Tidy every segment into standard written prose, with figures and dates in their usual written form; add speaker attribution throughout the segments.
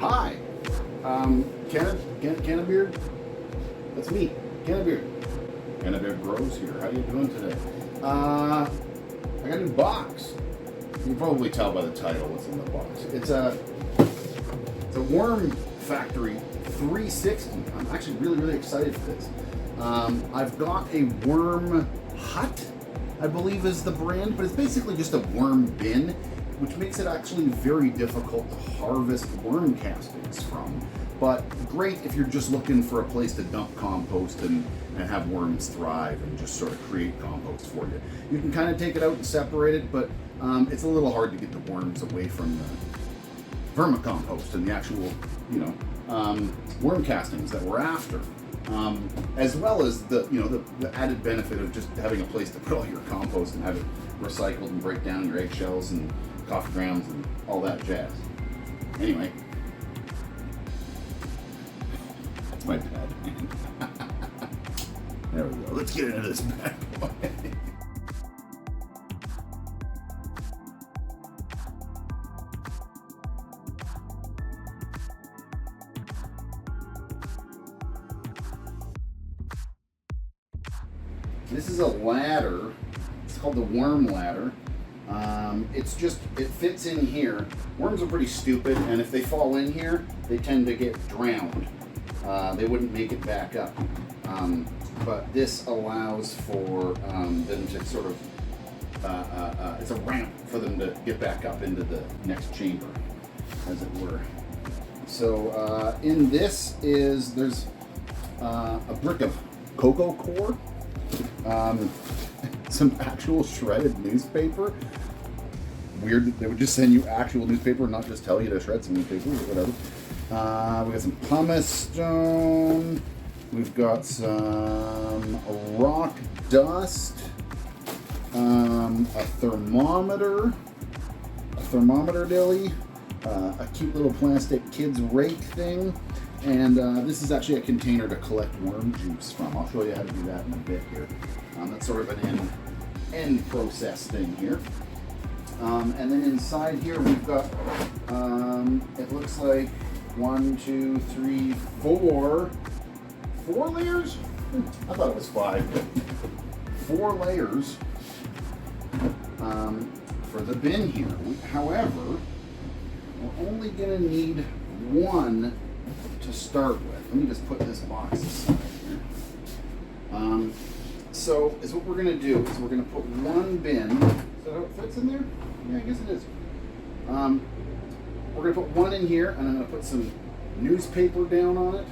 Speaker 1: Hi, Cannabeard. That's me, Cannabeard. Cannabeard Grows here. How you doing today? I got a new box. You can probably tell by the title what's in the box. It's a WORMFACTORY 360. I'm actually really excited for this. I've got a worm hut, I believe is the brand, but it's basically just a worm bin, which makes it actually very difficult to harvest worm castings from. But great if you're just looking for a place to dump compost and have worms thrive and just sort of create compost for you. You can kind of take it out and separate it, but it's a little hard to get the worms away from the vermicompost and the actual, worm castings that we're after. As well as the added benefit of just having a place to put all your compost and have it recycled and break down your eggshells and coffee grounds and all that jazz. Anyway, that's my bad. There we go. Let's get into this bad boy. This is a ladder. It's called the worm ladder. It fits in here. Worms are pretty stupid, and if they fall in here, they tend to get drowned. They wouldn't make it back up. But this allows for them to sort of, it's a ramp for them to get back up into the next chamber, as it were. So in this there's a brick of cocoa core, some actual shredded newspaper. Weird that they would just send you actual newspaper and not just tell you to shred some newspaper or whatever. We got some pumice stone. We've got some rock dust. A thermometer dilly. A cute little plastic kids rake thing. And this is actually a container to collect worm juice from. I'll show you how to do that in a bit here. That's sort of an end process thing here. And then inside here we've got, it looks like 1, 2, 3, 4 layers? I thought it was 5. 4 layers for the bin here. However, we're only going to need 1 to start with. Let me just put this box aside here. So is what we're going to do is we're going to put 1 bin. Is that how it fits in there? Yeah, I guess it is. We're going to put 1 in here, and I'm going to put some newspaper down on it,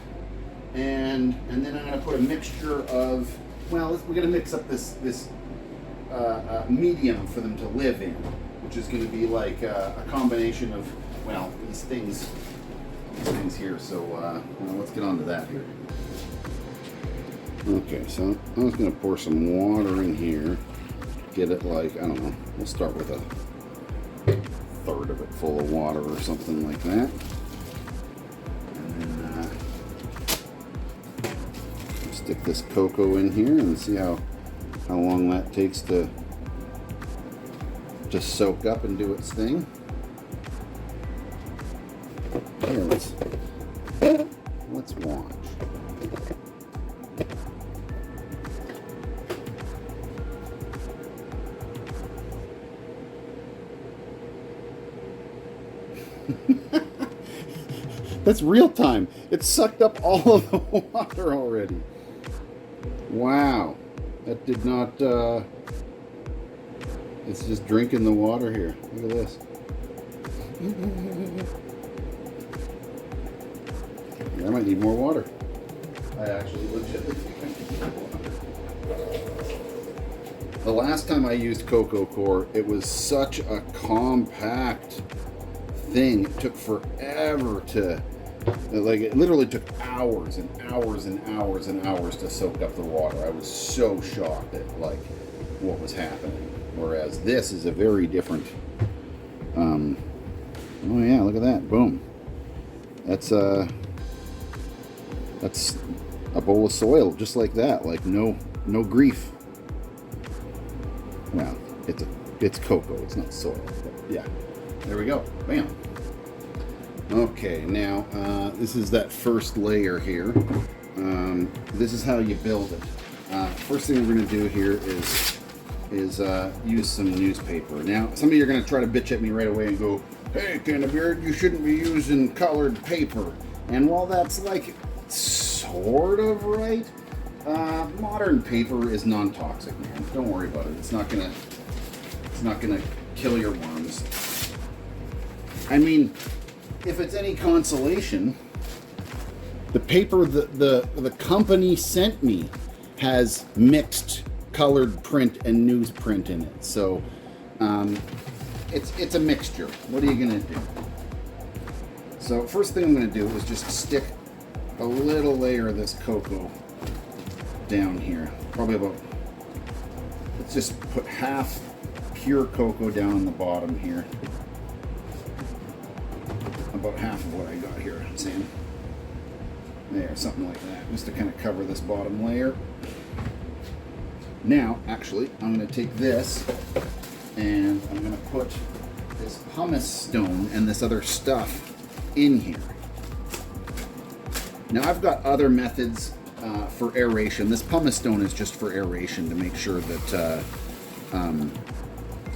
Speaker 1: and then I'm going to put a mixture of, well, we're going to mix up this medium for them to live in, which is going to be like a combination of, well, these things here. So let's get on to that here. Okay, so I'm just going to pour some water in here. Get it like, I don't know, we'll start with a 1/3 of it full of water or something like that. And then stick this cocoa in here and see how long that takes to just soak up and do its thing. Here, let's watch. That's real time. It sucked up all of the water already. Wow. That did not, it's just drinking the water here. Look at this. I might need more water. I actually legitimately think I need more water. The last time I used cocoa core, it was such a compact thing. It took forever to, like, it literally took hours and hours and hours and hours to soak up the water. I was so shocked at like what was happening. Whereas this is a very different, oh yeah, look at that, boom. That's a bowl of soil, just like that, like no grief. Well, it's cocoa, it's not soil, but yeah. There we go, bam. Okay, now this is that first layer here. This is how you build it. First thing we're going to do here is use some newspaper. Now, some of you are going to try to bitch at me right away and go, "Hey, Canterbeard, you shouldn't be using colored paper." And while that's like sort of right, modern paper is non-toxic, man. Don't worry about it. It's not gonna kill your worms. I mean, if it's any consolation, the paper the company sent me has mixed colored print and newsprint in it. So it's a mixture. What are you gonna do? So first thing I'm gonna do is just stick a little layer of this cocoa down here. Probably about, let's just put half pure cocoa down on the bottom here. About half of what I got here, Sam. There, something like that, just to kind of cover this bottom layer. Now, actually, I'm going to take this and I'm going to put this pumice stone and this other stuff in here. Now, I've got other methods for aeration. This pumice stone is just for aeration to make sure that I'm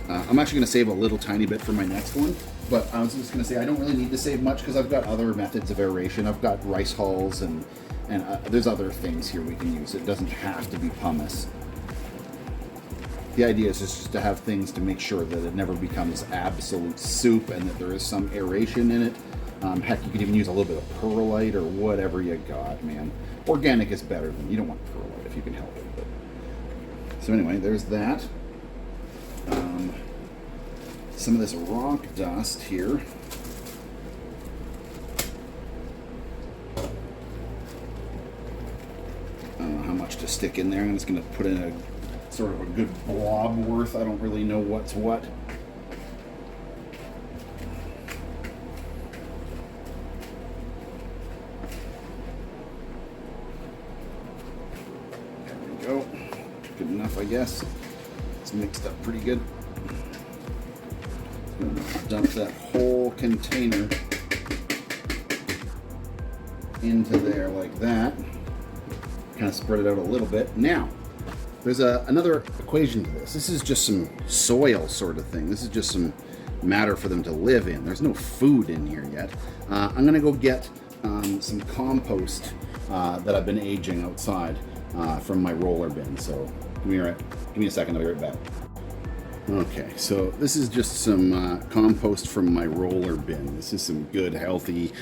Speaker 1: actually going to save a little tiny bit for my next one. But I was just going to say I don't really need to save much because I've got other methods of aeration. I've got rice hulls and there's other things here we can use. It doesn't have to be pumice. The idea is just to have things to make sure that it never becomes absolute soup and that there is some aeration in it. Heck, you could even use a little bit of perlite or whatever you got, man. Organic is better than, you don't want perlite if you can help it. But. So anyway, there's that. Some of this rock dust here. I don't know how much to stick in there. I'm just going to put in a sort of a good blob worth. I don't really know what's what. There we go. Good enough, I guess. It's mixed up pretty good. Dump that whole container into there like that. Kind of spread it out a little bit. Now, there's another equation to this. This is just some soil sort of thing. This is just some matter for them to live in. There's no food in here yet. I'm going to go get some compost that I've been aging outside from my roller bin. So give me a second. I'll be right back. Okay, so this is just some compost from my roller bin. This is some good, healthy,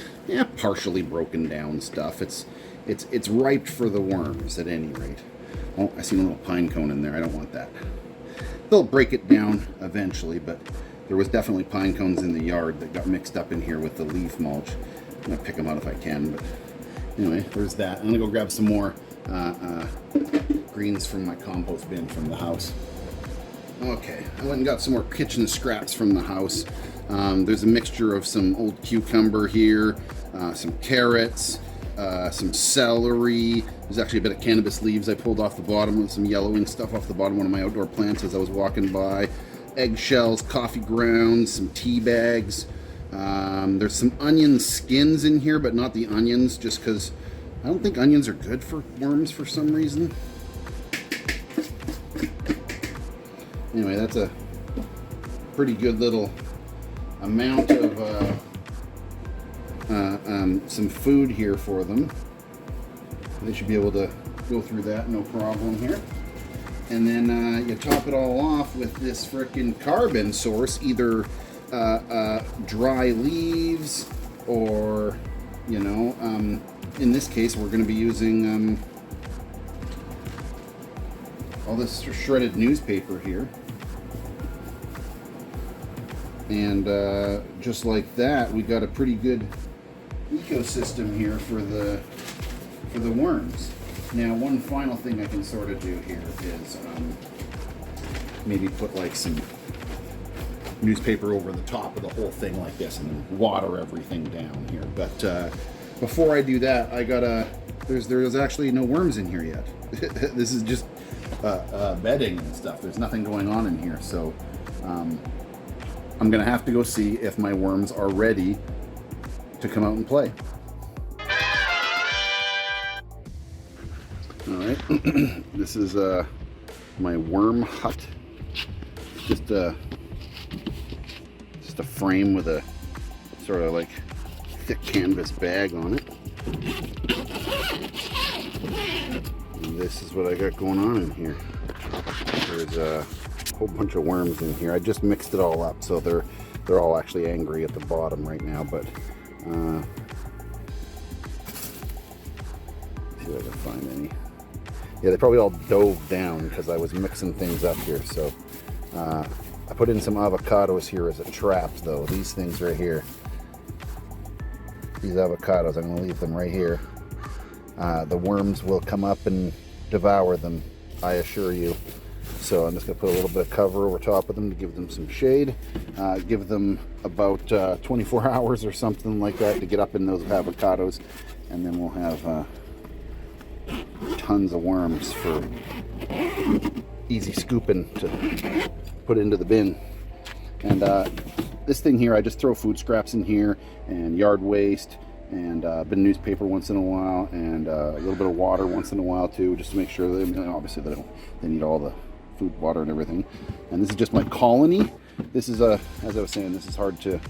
Speaker 1: partially broken down stuff. It's ripe for the worms at any rate. Oh, I see a little pine cone in there. I don't want that. They'll break it down eventually, but there was definitely pine cones in the yard that got mixed up in here with the leaf mulch. I'm gonna pick them out if I can, but anyway, there's that. I'm gonna go grab some more greens from my compost bin from the house. Okay, I went and got some more kitchen scraps from the house. There's a mixture of some old cucumber here, some carrots, some celery. There's actually a bit of cannabis leaves I pulled off the bottom with some yellowing stuff off the bottom of one of my outdoor plants as I was walking by. Eggshells, coffee grounds, some tea bags. There's some onion skins in here, but not the onions, just because I don't think onions are good for worms for some reason. Anyway, that's a pretty good little amount of some food here for them. They should be able to go through that, no problem here. And then you top it all off with this frickin' carbon source, either dry leaves or, in this case, we're going to be using all this shredded newspaper here. And just like that, we got a pretty good ecosystem here for the worms. Now, one final thing I can sort of do here is maybe put like some newspaper over the top of the whole thing like this, and then water everything down here. But before I do that, I gotta. There's actually no worms in here yet. This is just bedding and stuff. There's nothing going on in here, so. I'm gonna have to go see if my worms are ready to come out and play. All right, this is my worm hut. Just a frame with a sort of like thick canvas bag on it. And this is what I got going on in here. There's a whole bunch of worms in here. I just mixed it all up, so they're all actually angry at the bottom right now. But see if I can find any. Yeah, they probably all dove down because I was mixing things up here. So I put in some avocados here as a trap, though. These things right here. These avocados, I'm going to leave them right here. The worms will come up and devour them, I assure you. So I'm just going to put a little bit of cover over top of them to give them some shade. Give them about 24 hours or something like that to get up in those avocados. And then we'll have tons of worms for easy scooping to put into the bin. And this thing here, I just throw food scraps in here and yard waste and bin newspaper once in a while, and a little bit of water once in a while too, just to make sure that, obviously they need all the food, water, and everything. And this is just my colony. This is as I was saying, this is hard to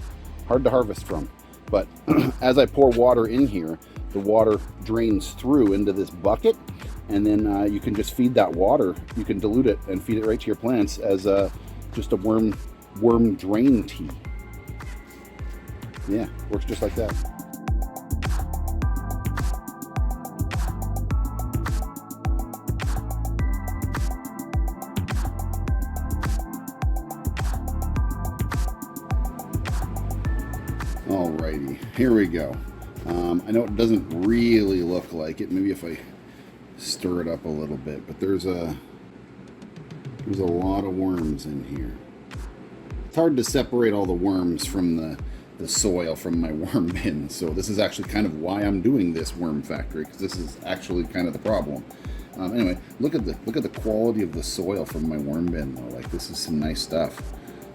Speaker 1: harvest from. But as I pour water in here, the water drains through into this bucket, and then you can just feed that water. You can dilute it and feed it right to your plants as just a worm drain tea. Yeah, works just like that. Alrighty, here we go. I know it doesn't really look like it. Maybe if I stir it up a little bit, but there's a lot of worms in here. It's hard to separate all the worms from the soil from my worm bin. So this is actually kind of why I'm doing this worm factory, because this is actually kind of the problem. Anyway, look at the quality of the soil from my worm bin though. Like, this is some nice stuff.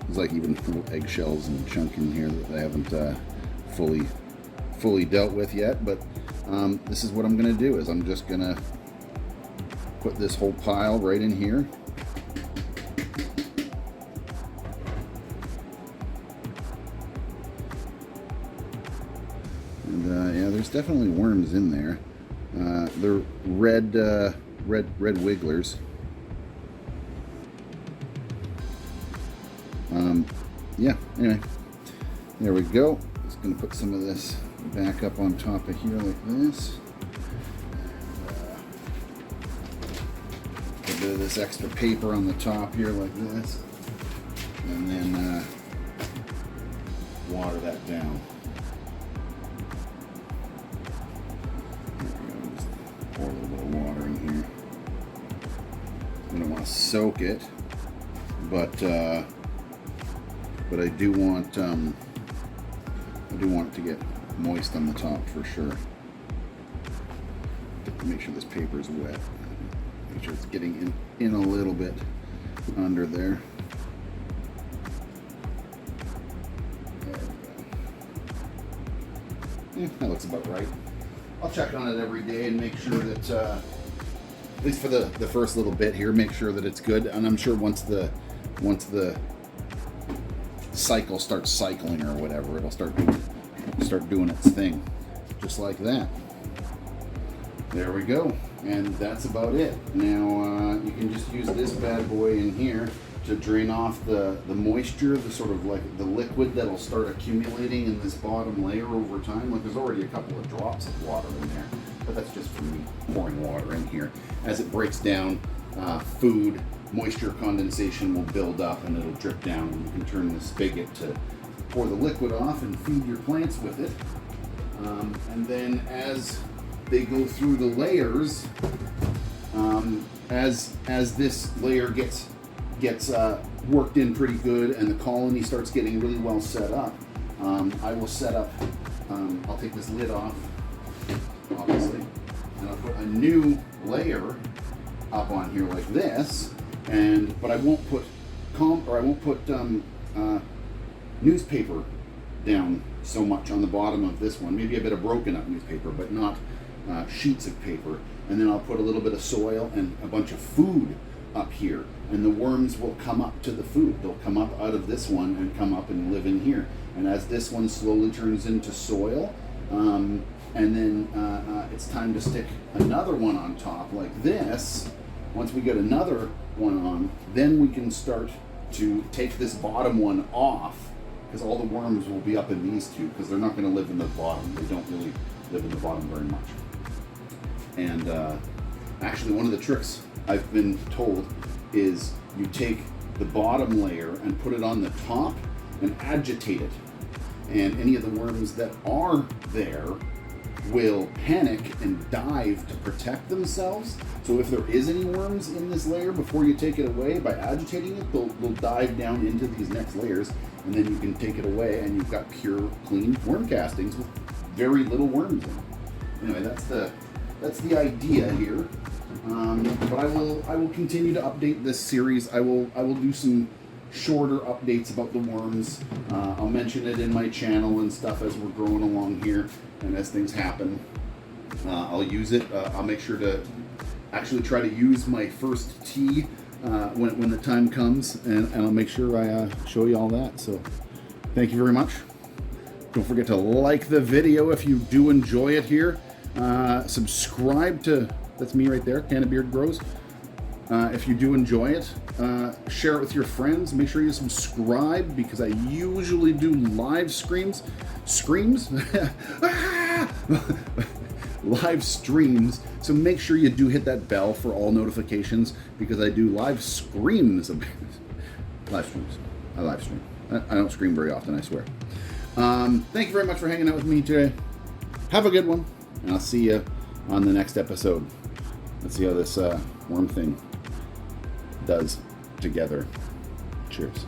Speaker 1: There's like even little eggshells and chunk in here that I haven't fully dealt with yet. But this is what I'm gonna do, is I'm just gonna put this whole pile right in here. And yeah, there's definitely worms in there. They're red wigglers. Yeah, anyway, there we go. Just gonna put some of this back up on top of here like this. A bit of this extra paper on the top here like this. And then water that down. There we go. Just pour a little bit of water in here. We don't want to soak it, but I do want it to get moist on the top for sure. Make sure this paper is wet. Make sure it's getting in a little bit under there. There we go. Yeah, that looks about right. I'll check on it every day and make sure that, at least for the first little bit here, make sure that it's good. And I'm sure once the cycle starts cycling or whatever, it'll start doing its thing, just like that. There we go, and that's about it. Now you can just use this bad boy in here to drain off the moisture, the sort of like the liquid that'll start accumulating in this bottom layer over time. Like, there's already a couple of drops of water in there, but that's just from me pouring water in here. As it breaks down, food, moisture condensation will build up and it'll drip down, and you can turn the spigot to pour the liquid off and feed your plants with it. And then as they go through the layers, as this layer gets worked in pretty good and the colony starts getting really well set up, I will set up, I'll take this lid off, obviously, and I'll put a new layer up on here like this, but I won't put newspaper down so much on the bottom of this one. Maybe a bit of broken up newspaper, but not sheets of paper. And then I'll put a little bit of soil and a bunch of food up here, and the worms will come up to the food. They'll come up out of this one and come up and live in here. And as this one slowly turns into soil, and then it's time to stick another one on top like this. Once we get another one on, then we can start to take this bottom one off, because all the worms will be up in these two, because they're not going to live in the bottom. They don't really live in the bottom very much. And actually, one of the tricks I've been told is you take the bottom layer and put it on the top and agitate it. And any of the worms that are there will panic and dive to protect themselves. So if there is any worms in this layer, before you take it away, by agitating it, they'll dive down into these next layers, and then you can take it away and you've got pure, clean worm castings with very little worms in them. Anyway, that's the idea here. But I will continue to update this series. I will do some shorter updates about the worms. I'll mention it in my channel and stuff as we're growing along here, and as things happen. I'll use it. I'll make sure to actually try to use my first tea when the time comes, and I'll make sure I show you all that. So thank you very much. Don't forget to like the video if you do enjoy it here. Subscribe to, that's me right there, Can of Beard Grows. If you do enjoy it, share it with your friends. Make sure you subscribe, because I usually do live screams. Live streams. So make sure you do hit that bell for all notifications, because I do live screams. Live streams. I live stream. I don't scream very often, I swear. Thank you very much for hanging out with me today. Have a good one, and I'll see you on the next episode. Let's see how this worm thing does together. Cheers.